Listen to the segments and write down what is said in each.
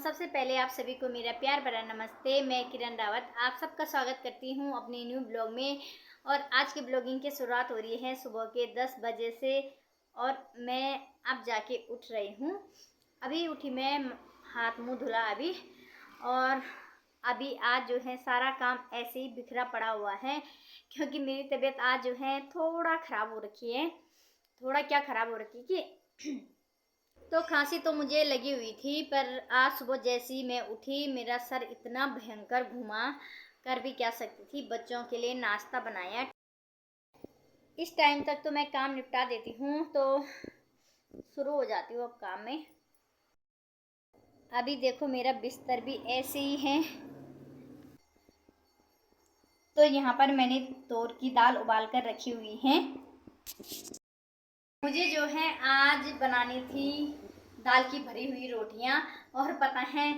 सबसे पहले आप सभी को मेरा प्यार भरा नमस्ते। मैं किरण रावत आप सबका स्वागत करती हूं अपने न्यू ब्लॉग में। और आज की ब्लॉगिंग की शुरुआत हो रही है सुबह के 10 बजे से और मैं अब जाके उठ रही हूं। अभी उठी मैं, हाथ मुंह धुला अभी, और अभी आज जो है सारा काम ऐसे ही बिखरा पड़ा हुआ है क्योंकि मेरी तबीयत आज जो है थोड़ा ख़राब हो रखी है। थोड़ा क्या ख़राब हो रखी कि तो खांसी तो मुझे लगी हुई थी, पर आज सुबह जैसे ही मैं उठी मेरा सर इतना भयंकर घुमा, कर भी क्या सकती थी। बच्चों के लिए नाश्ता बनाया। इस टाइम तक तो मैं काम निपटा देती हूँ, तो शुरू हो जाती हूँ अब काम में। अभी देखो मेरा बिस्तर भी ऐसे ही है। तो यहाँ पर मैंने तोर की दाल उबाल कर रखी हुई है। मुझे जो है आज बनानी थी दाल की भरी हुई रोटियां। और पता है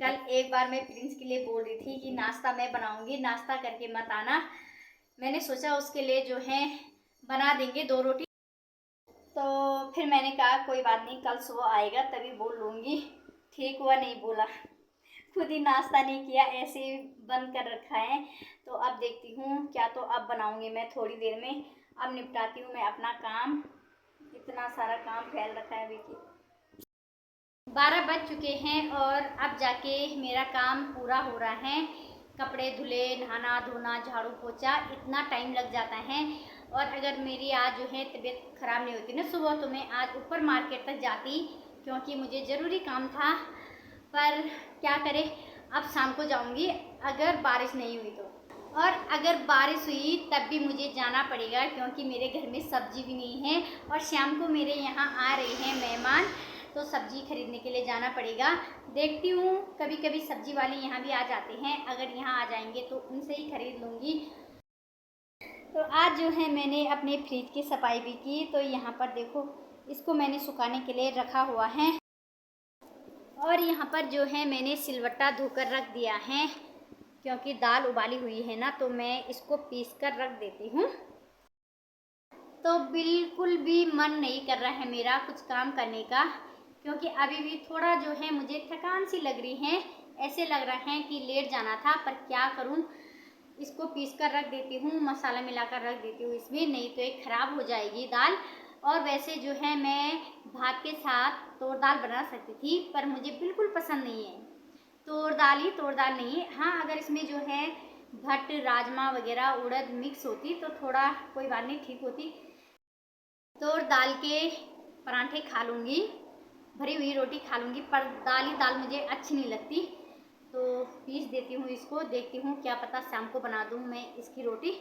कल एक बार मैं प्रिंस के लिए बोल रही थी कि नाश्ता मैं बनाऊंगी, नाश्ता करके मत आना। मैंने सोचा उसके लिए जो है बना देंगे 2 रोटी। तो फिर मैंने कहा कोई बात नहीं, कल सुबह आएगा तभी बोल लूँगी। ठीक हुआ नहीं बोला, खुद ही नाश्ता नहीं किया, ऐसे ही बंद कर रखा है। तो अब देखती हूँ क्या, तो अब बनाऊंगी मैं थोड़ी देर में। अब निपटाती हूँ मैं अपना काम। इतना सारा काम फैल रखा है अभी की। 12 बज चुके हैं और अब जाके मेरा काम पूरा हो रहा है। कपड़े धुले, नहाना धोना, झाड़ू पोछा, इतना टाइम लग जाता है। और अगर मेरी आज जो है तबीयत ख़राब नहीं होती ना सुबह, तो मैं आज ऊपर मार्केट तक जाती क्योंकि मुझे ज़रूरी काम था। पर क्या करें, अब शाम को जाऊंगी अगर बारिश नहीं हुई तो। और अगर बारिश हुई तब भी मुझे जाना पड़ेगा क्योंकि मेरे घर में सब्जी भी नहीं है और शाम को मेरे यहाँ आ रहे हैं मेहमान, तो सब्जी खरीदने के लिए जाना पड़ेगा। देखती हूँ, कभी कभी सब्जी वाले यहाँ भी आ जाते हैं, अगर यहाँ आ जाएंगे तो उनसे ही खरीद लूँगी। तो आज जो है मैंने अपने फ्रिज की सफाई भी की। तो यहाँ पर देखो, इसको मैंने सुखाने के लिए रखा हुआ है। और यहाँ पर जो है मैंने सिलवट्टा धोकर रख दिया है क्योंकि दाल उबाली हुई है ना, तो मैं इसको पीस कर रख देती हूँ। तो बिल्कुल भी मन नहीं कर रहा है मेरा कुछ काम करने का क्योंकि अभी भी थोड़ा जो है मुझे थकान सी लग रही है। ऐसे लग रहा है कि लेट जाना था, पर क्या करूँ, इसको पीस कर रख देती हूँ, मसाला मिलाकर रख देती हूँ इसमें, नहीं तो एक ख़राब हो जाएगी दाल। और वैसे जो है मैं भात के साथ तोर दाल बना सकती थी, पर मुझे बिल्कुल पसंद नहीं है तोर दाल ही, तोर दाल नहीं है। हाँ, अगर इसमें जो है भट्ट, राजमा वगैरह, उड़द मिक्स होती तो थोड़ा कोई बात नहीं, ठीक होती। तोर दाल के पराठे खा लूँगी, भरी हुई रोटी खा लूँगी, पर दाल ही दाल मुझे अच्छी नहीं लगती। तो पीस देती हूँ इसको, देखती हूँ क्या पता शाम को बना दूँ मैं इसकी रोटी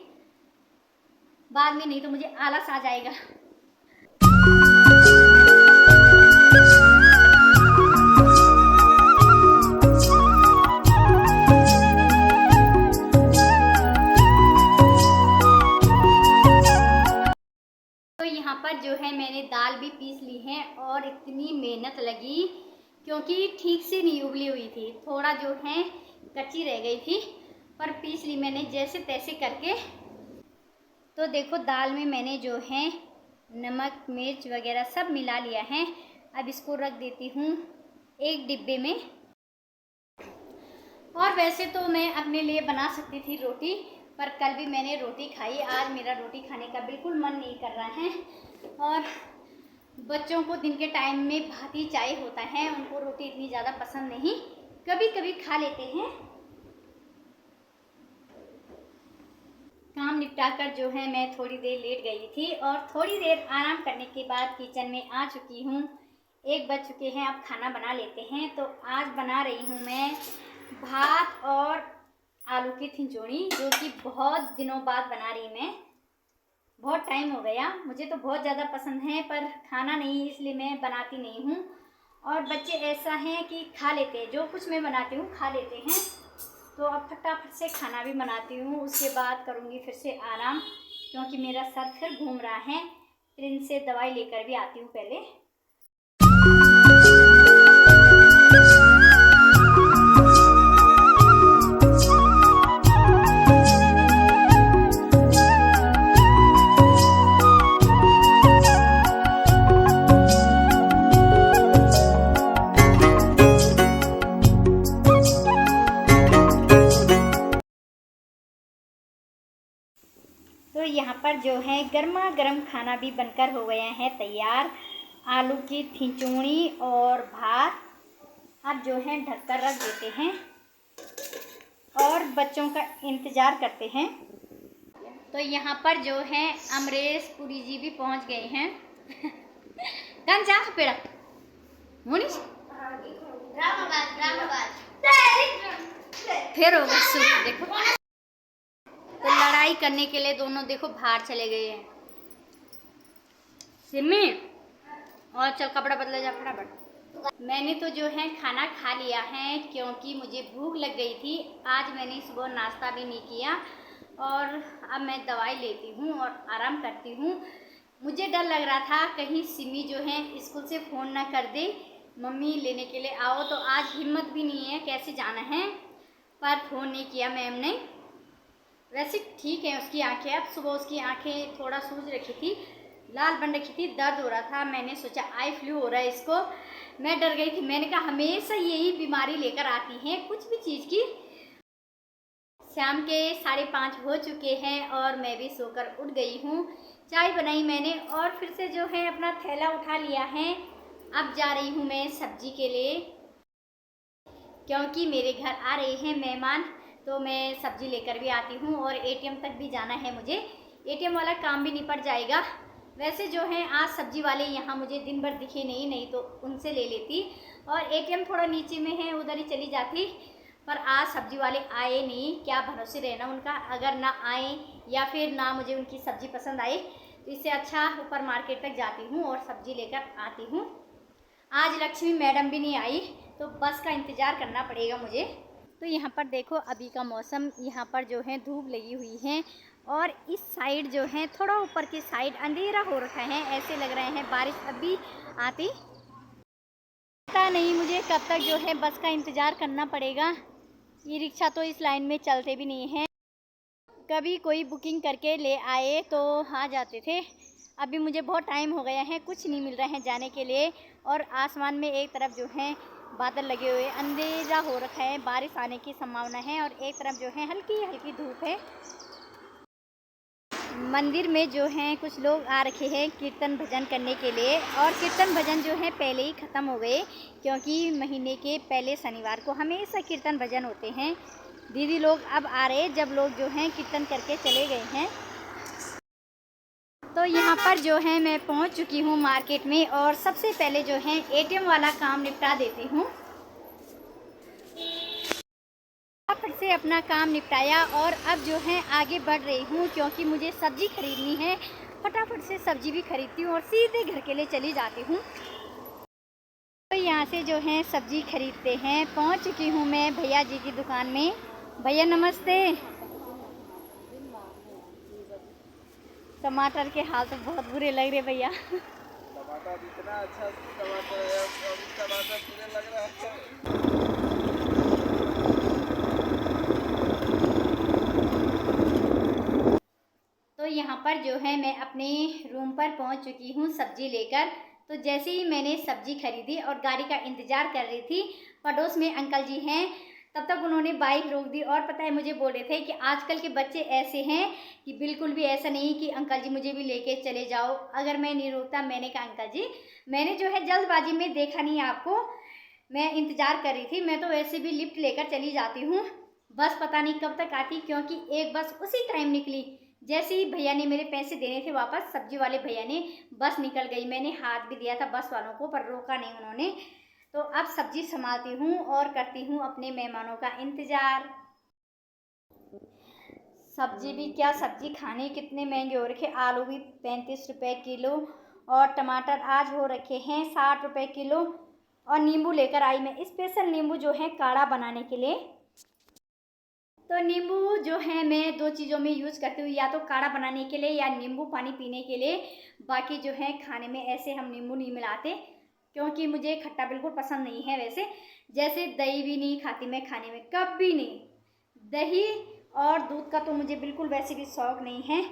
बाद में, नहीं तो मुझे आलस आ जाएगा। यहाँ पर जो है मैंने दाल भी पीस ली है और इतनी मेहनत लगी क्योंकि ठीक से नहीं उबली हुई थी, थोड़ा जो है कच्ची रह गई थी, पर पीस ली मैंने जैसे तैसे करके। तो देखो दाल में मैंने जो है नमक मिर्च वगैरह सब मिला लिया है। अब इसको रख देती हूँ एक डिब्बे में। और वैसे तो मैं अपने लिए बना सकती थी रोटी, पर कल भी मैंने रोटी खाई, आज मेरा रोटी खाने का बिल्कुल मन नहीं कर रहा है। और बच्चों को दिन के टाइम में भात ही चाय होता है, उनको रोटी इतनी ज़्यादा पसंद नहीं, कभी कभी खा लेते हैं। काम निपटा कर जो है मैं थोड़ी देर लेट गई थी और थोड़ी देर आराम करने के बाद किचन में आ चुकी हूँ। 1 बज चुके हैं, अब खाना बना लेते हैं। तो आज बना रही हूँ मैं भात और आलू की खिचड़ी, जो कि बहुत दिनों बाद बना रही मैं, बहुत टाइम हो गया। मुझे तो बहुत ज़्यादा पसंद है, पर खाना नहीं, इसलिए मैं बनाती नहीं हूँ। और बच्चे ऐसा हैं कि खा लेते हैं, जो कुछ मैं बनाती हूँ खा लेते हैं। तो अब फटाफट से खाना भी बनाती हूँ, उसके बाद करूँगी फिर से आराम क्योंकि मेरा सर फिर घूम रहा है। प्रिंस से दवाई लेकर भी आती हूँ पहले। पर जो है गर्मा गर्म खाना भी बनकर हो गया है तैयार। आलू की खिचड़ी और भात। अब जो है ढककर रख देते हैं और बच्चों का इंतज़ार करते हैं। तो यहाँ पर जो है अमरीश पुरी जी भी पहुँच गए हैं। कौन जा पेड़ा मुनीश फिर होगा सूख। देखो तो लड़ाई करने के लिए दोनों देखो बाहर चले गए हैं। सिमी और चल कपड़ा बदला जा फटाफट। मैंने तो जो है खाना खा लिया है क्योंकि मुझे भूख लग गई थी। आज मैंने सुबह नाश्ता भी नहीं किया और अब मैं दवाई लेती हूँ और आराम करती हूँ। मुझे डर लग रहा था कहीं सिमी जो है स्कूल से फ़ोन ना कर दे मम्मी लेने के लिए आओ, तो आज हिम्मत भी नहीं है कैसे जाना है, पर फ़ोन नहीं किया मैम ने। वैसे ठीक है उसकी आंखें, अब सुबह उसकी आंखें थोड़ा सूज रखी थी, लाल बन रखी थी, दर्द हो रहा था। मैंने सोचा आई फ्लू हो रहा है इसको। मैं डर गई थी। मैंने कहा हमेशा यही बीमारी लेकर आती हैं कुछ भी चीज़ की। शाम के 5:30 हो चुके हैं और मैं भी सोकर उठ गई हूँ। चाय बनाई मैंने और फिर से जो है अपना थैला उठा लिया है। अब जा रही हूँ मैं सब्जी के लिए क्योंकि मेरे घर आ रहे हैं मेहमान, तो मैं सब्जी लेकर भी आती हूँ और एटीएम तक भी जाना है मुझे। एटीएम वाला काम भी निपट जाएगा। वैसे जो है आज सब्जी वाले यहाँ मुझे दिन भर दिखे नहीं तो उनसे ले लेती, और एटीएम थोड़ा नीचे में है उधर ही चली जाती, पर आज सब्जी वाले आए नहीं। क्या भरोसे रहना उनका, अगर ना आए या फिर ना मुझे उनकी सब्जी पसंद आए तो इससे अच्छा ऊपर मार्केट तक जाती हूँ और सब्जी लेकर आती हूँ। आज लक्ष्मी मैडम भी नहीं आई तो बस का इंतज़ार करना पड़ेगा मुझे। तो यहाँ पर देखो अभी का मौसम, यहाँ पर जो है धूप लगी हुई है और इस साइड जो है थोड़ा ऊपर की साइड अंधेरा हो रखा है। ऐसे लग रहे हैं बारिश अभी आती। पता नहीं मुझे कब तक जो है बस का इंतज़ार करना पड़ेगा। ये रिक्शा तो इस लाइन में चलते भी नहीं हैं। कभी कोई बुकिंग करके ले आए तो आ जाते थे। अभी मुझे बहुत टाइम हो गया है, कुछ नहीं मिल रहा है जाने के लिए। और आसमान में एक तरफ जो है बादल लगे हुए, अंधेरा हो रखा है, बारिश आने की संभावना है, और एक तरफ जो है हल्की हल्की धूप है। मंदिर में जो है कुछ लोग आ रखे हैं कीर्तन भजन करने के लिए, और कीर्तन भजन जो है पहले ही ख़त्म हो गए क्योंकि महीने के पहले शनिवार को हमेशा कीर्तन भजन होते हैं। दीदी लोग अब आ रहे जब लोग जो हैं कीर्तन करके चले गए हैं। तो यहाँ पर जो है मैं पहुँच चुकी हूँ मार्केट में, और सबसे पहले जो है एटीएम वाला काम निपटा देती हूँ। फटाफट से अपना काम निपटाया और अब जो है आगे बढ़ रही हूँ क्योंकि मुझे सब्ज़ी खरीदनी है। फटाफट से सब्ज़ी भी खरीदती हूँ और सीधे घर के लिए चली जाती हूँ। तो यहाँ से जो है सब्ज़ी खरीदते हैं। पहुँच चुकी हूँ मैं भैया जी की दुकान में। भैया नमस्ते। टमाटर के हाल तो बहुत बुरे लग रहे भैया। टमाटर इतना अच्छा टमाटर है, अभी टमाटर पूरे लग रहा है। तो यहाँ पर जो है मैं अपने रूम पर पहुँच चुकी हूँ सब्ज़ी लेकर। तो जैसे ही मैंने सब्ज़ी खरीदी और गाड़ी का इंतज़ार कर रही थी, पड़ोस में अंकल जी हैं, तब तक उन्होंने बाइक रोक दी। और पता है मुझे बोल रहे थे कि आजकल के बच्चे ऐसे हैं कि बिल्कुल भी ऐसा नहीं कि अंकल जी मुझे भी लेके चले जाओ, अगर मैं नहीं रोकता। मैंने कहा अंकल जी मैंने जो है जल्दबाजी में देखा नहीं आपको, मैं इंतज़ार कर रही थी, मैं तो वैसे भी लिफ्ट लेकर चली जाती हूँ। बस पता नहीं कब तक आती क्योंकि एक बस उसी टाइम निकली। जैसे ही भैया ने मेरे पैसे देने थे वापस, सब्जी वाले भैया ने, बस निकल गई। मैंने हाथ भी दिया था बस वालों को पर रोका नहीं उन्होंने। तो अब सब्जी संभालती हूँ और करती हूँ अपने मेहमानों का इंतज़ार। सब्जी भी क्या, सब्जी खाने कितने महंगे हो रखे। आलू भी 35 रुपये किलो और टमाटर आज हो रखे हैं 60 रुपये किलो। और नींबू लेकर आई मैं, स्पेशल नींबू जो है काढ़ा बनाने के लिए। तो नींबू जो है मैं 2 चीज़ों में यूज़ करती हूँ, या तो काढ़ा बनाने के लिए या नींबू पानी पीने के लिए। बाकी जो है खाने में ऐसे हम नींबू नहीं मिलाते क्योंकि मुझे खट्टा बिल्कुल पसंद नहीं है। वैसे जैसे दही भी नहीं खाती मैं खाने में, कभी नहीं। दही और दूध का तो मुझे बिल्कुल वैसे भी शौक़ नहीं है।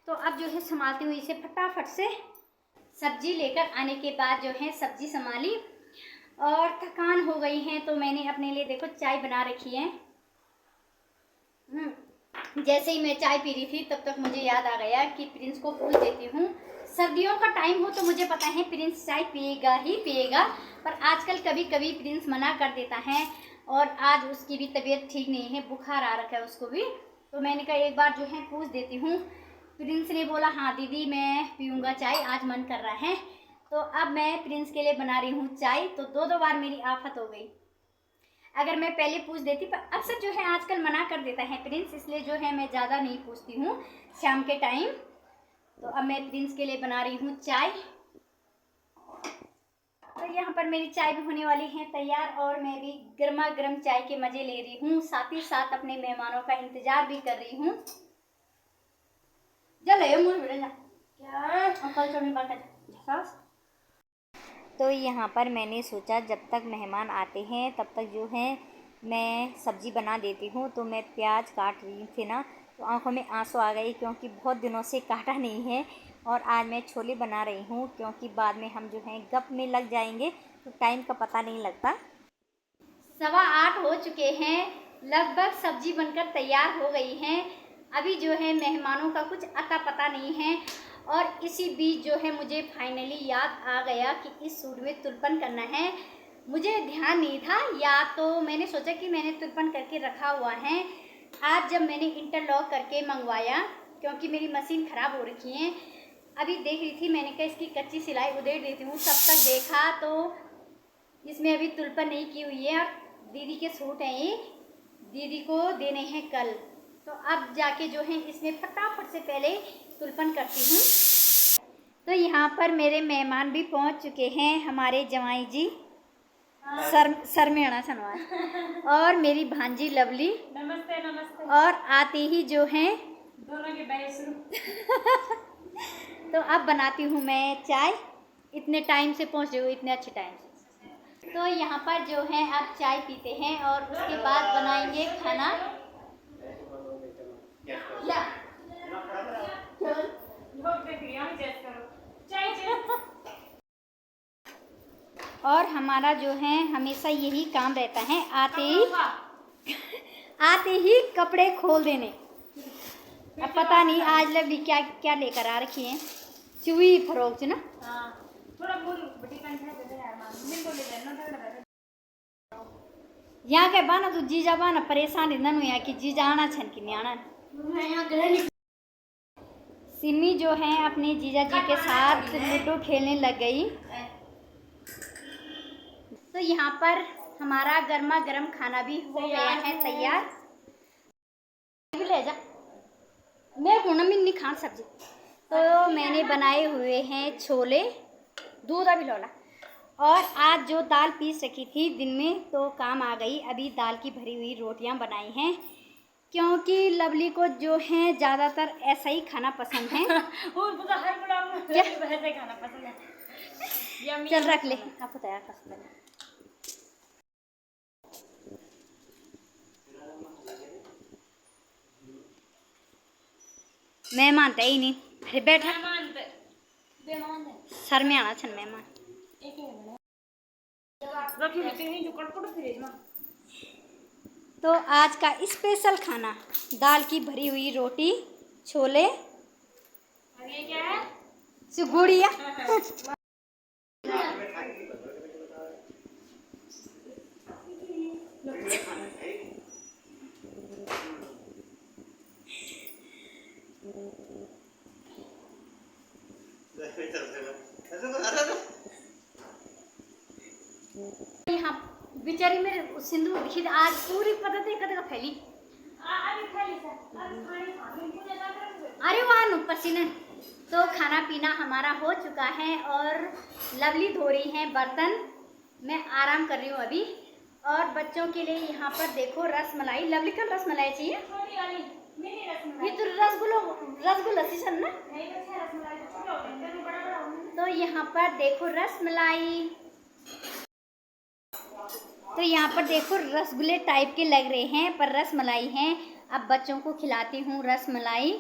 तो अब जो है संभालती हूँ इसे फटाफट से। सब्जी लेकर आने के बाद जो है सब्जी संभाली और थकान हो गई है तो मैंने अपने लिए देखो चाय बना रखी है। जैसे ही मैं चाय पी रही थी तब तक मुझे याद आ गया कि प्रिंस को पूछ देती हूँ। सर्दियों का टाइम हो तो मुझे पता है प्रिंस चाय पिएगा ही पिएगा, पर आजकल कभी कभी प्रिंस मना कर देता है और आज उसकी भी तबीयत ठीक नहीं है, बुखार आ रखा है उसको भी। तो मैंने कहा एक बार जो है पूछ देती हूँ। प्रिंस ने बोला हाँ दीदी मैं पीऊँगा चाय, आज मन कर रहा है। तो अब मैं प्रिंस के लिए बना रही हूँ चाय। तो दो बार मेरी आफत हो गई। अगर मैं पहले पूछ देती, पर अक्सर जो है आजकल मना कर देता है प्रिंस, इसलिए जो है मैं ज़्यादा नहीं पूछती हूँ शाम के टाइम। तो अब मैं प्रिंस के लिए बना रही हूँ चाय। तो यहाँ पर मेरी चाय भी होने वाली है तैयार और मैं भी गर्मा गर्म चाय के मज़े ले रही हूँ, साथ ही साथ अपने मेहमानों का इंतज़ार भी कर रही हूँ। तो यहाँ पर मैंने सोचा जब तक मेहमान आते हैं तब तक जो है मैं सब्ज़ी बना देती हूँ। तो मैं प्याज काट रही थी ना, तो आंखों में आंसू आ गई क्योंकि बहुत दिनों से काटा नहीं है। और आज मैं छोले बना रही हूँ क्योंकि बाद में हम जो है गप में लग जाएंगे तो टाइम का पता नहीं लगता। 7:15 हो चुके हैं, लगभग सब्ज़ी बनकर तैयार हो गई है। अभी जो है मेहमानों का कुछ अता पता नहीं है। और इसी बीच जो है मुझे फाइनली याद आ गया कि इस सूट में तुलपन करना है। मुझे ध्यान नहीं था, या तो मैंने सोचा कि मैंने तुलपन करके रखा हुआ है। आज जब मैंने इंटरलॉक करके मंगवाया क्योंकि मेरी मशीन ख़राब हो रखी है, अभी देख रही थी, मैंने कहा इसकी कच्ची सिलाई उधेड़ देती हूँ। तब तक देखा तो इसमें अभी तुलपन नहीं की हुई है और दीदी के सूट हैं ये, दीदी को देने हैं कल। तो अब जाके जो है इसमें फटाफट से पहले तुलपन करती हूँ। तो यहाँ पर मेरे मेहमान भी पहुँच चुके हैं, हमारे जवाई जी सर में आना सनवा और मेरी भांजी लवली। नमस्ते नमस्ते। और आते ही जो हैं दोनों के बैग शुरू। तो अब बनाती हूँ मैं चाय। इतने टाइम से पहुँच रही हूँ, इतने अच्छे टाइम से। तो यहाँ पर जो है अब चाय पीते हैं और उसके बाद बनाएंगे खाना। या और हमारा जो है हमेशा यही काम रहता है, आते ही कपड़े खोल देने। अब पता नहीं आज लवली क्या क्या लेकर आ रखी है, चुई फरोक ना। यहाँ के बाना तो जीजा बाना परेशान इधर हुआ कि जीजा आना छन कि नहीं आना। सिमी जो है अपने जीजा जी के साथ लूडो खेलने लग गई। तो यहाँ पर हमारा गर्मा गर्म खाना भी हो गया है तैयार। ले जा मैं को नहीं खा सब्जी। तो मैंने बनाए हुए हैं छोले, दूध अभी लोला। और आज जो दाल पीस रखी थी दिन में तो काम आ गई। अभी दाल की भरी हुई रोटियां बनाई हैं क्योंकि लवली को जो है ज़्यादातर ऐसा ही खाना पसंद है। खाना पसंद है। चल रख ले, आपको तैयार कर लेना। मेहमान तो ही नहीं, अरे बैठा सर में आना छन मेहमान। तो आज का स्पेशल खाना दाल की भरी हुई रोटी, छोले, ये क्या है? गुड़िया। यहाँ बेचारी मेरे सिंदूर दिखी आज पूरी पता थे कद का फैली। अरे वाह पसीने। तो खाना पीना हमारा हो चुका है और लवली धो रही है बर्तन, मैं आराम कर रही हूँ अभी। और बच्चों के लिए यहाँ पर देखो रसमलाई, लवली का रसमलाई चाहिए। ये तो रसगुल्ला सीजन ना। तो यहाँ पर देखो रसमलाई, तो यहाँ पर देखो रसगुल्ले टाइप के लग रहे हैं पर रसमलाई हैं। अब बच्चों को खिलाती हूँ रसमलाई।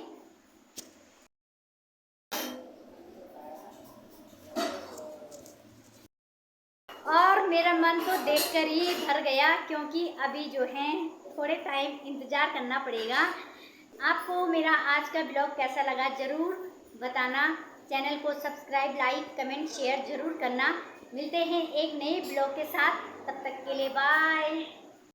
और मेरा मन तो देखकर ही भर गया क्योंकि अभी जो है थोड़े टाइम इंतज़ार करना पड़ेगा। मेरा आज का ब्लॉग कैसा लगा ज़रूर बताना। चैनल को सब्सक्राइब, लाइक, कमेंट, शेयर ज़रूर करना। मिलते हैं एक नए ब्लॉग के साथ, तब तक के लिए बाय।